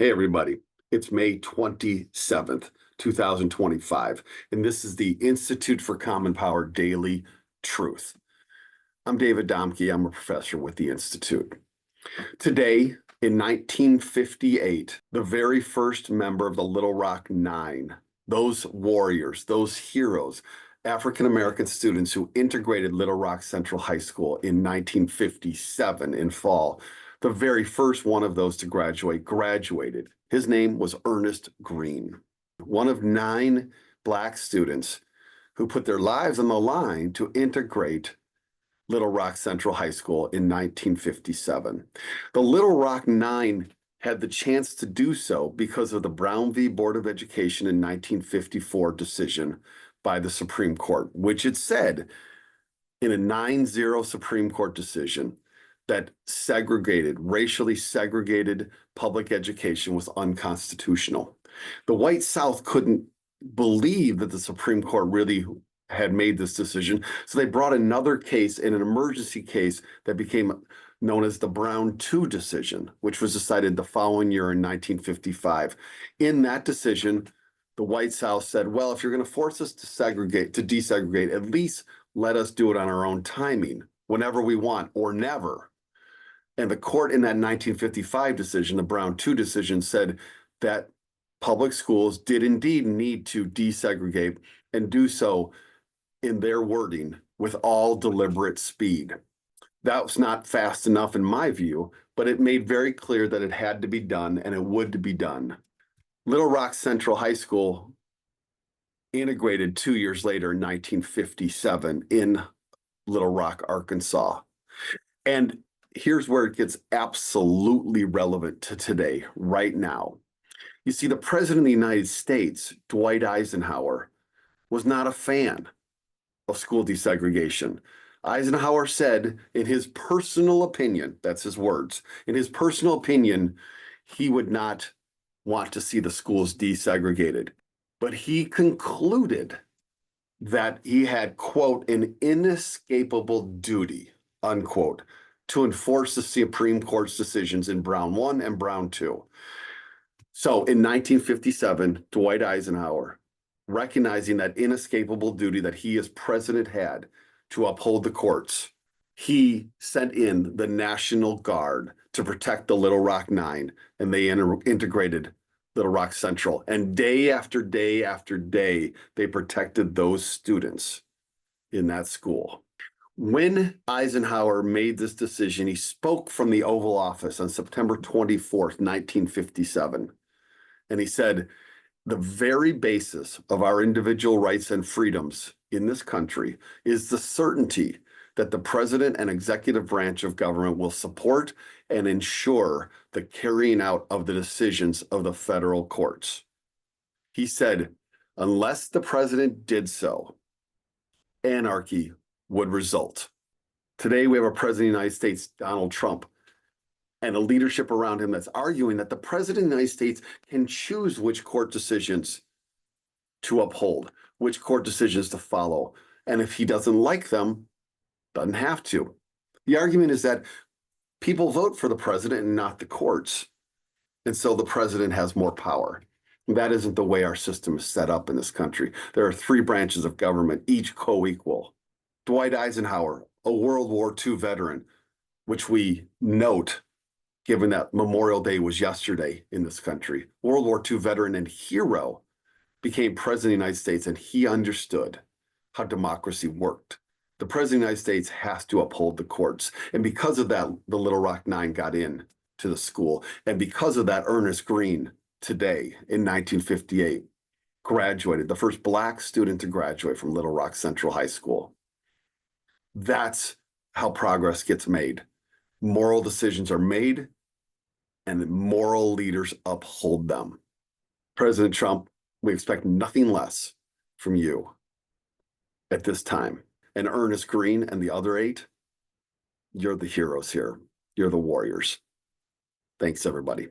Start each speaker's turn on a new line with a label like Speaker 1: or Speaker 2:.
Speaker 1: Hey, everybody. It's May 27th, 2025, and this is the Institute for Common Power Daily Truth. I'm David Domke. I'm a professor with the Institute. Today, in 1958, the very first member of the Little Rock Nine, those warriors, those heroes, African-American students who integrated Little Rock Central High School in 1957 in fall, the very first one of those to graduated. His name was Ernest Green, one of 9 Black students who put their lives on the line to integrate Little Rock Central High School in 1957. The Little Rock Nine had the chance to do so because of the Brown v. Board of Education in 1954 decision by the Supreme Court, which it said in a 9-0 Supreme Court decision that racially segregated public education was unconstitutional. The white South couldn't believe that the Supreme Court really had made this decision, so they brought another case, in an emergency case that became known as the Brown 2 decision, which was decided the following year in 1955. In that decision, the white South said, well, if you're going to force us to desegregate, at least let us do it on our own timing, whenever we want or never. And the court in that 1955 decision, the Brown 2 decision, said that public schools did indeed need to desegregate and do so, in their wording, with all deliberate speed. That was not fast enough in my view, but it made very clear that it had to be done and it would be done. Little Rock Central High School integrated 2 years later in 1957 in Little Rock, Arkansas. And here's where it gets absolutely relevant to today, right now. You see, the President of the United States, Dwight Eisenhower, was not a fan of school desegregation. Eisenhower said, in his personal opinion, that's his words, in his personal opinion, he would not want to see the schools desegregated. But he concluded that he had, quote, an inescapable duty, unquote, to enforce the Supreme Court's decisions in Brown 1 and Brown 2. So in 1957, Dwight Eisenhower, recognizing that inescapable duty that he as president had to uphold the courts, he sent in the National Guard to protect the Little Rock Nine, and they integrated Little Rock Central. And day after day after day, they protected those students in that school. When Eisenhower made this decision, he spoke from the Oval Office on September 24th, 1957. And he said, the very basis of our individual rights and freedoms in this country is the certainty that the president and executive branch of government will support and ensure the carrying out of the decisions of the federal courts. He said, unless the president did so, anarchy would result. Today, we have a president of the United States, Donald Trump, and a leadership around him that's arguing that the president of the United States can choose which court decisions to uphold, which court decisions to follow. And if he doesn't like them, doesn't have to. The argument is that people vote for the president and not the courts. And so the president has more power. That isn't the way our system is set up in this country. There are 3 branches of government, each co-equal. Dwight Eisenhower, a World War II veteran, which we note, given that Memorial Day was yesterday in this country, World War II veteran and hero, became president of the United States, and he understood how democracy worked. The president of the United States has to uphold the courts. And because of that, the Little Rock Nine got in to the school. And because of that, Ernest Green today in 1958 graduated, the first Black student to graduate from Little Rock Central High School. That's how progress gets made. Moral decisions are made, and moral leaders uphold them. President Trump, we expect nothing less from you at this time. And Ernest Green and the other 8, you're the heroes here. You're the warriors. Thanks, everybody.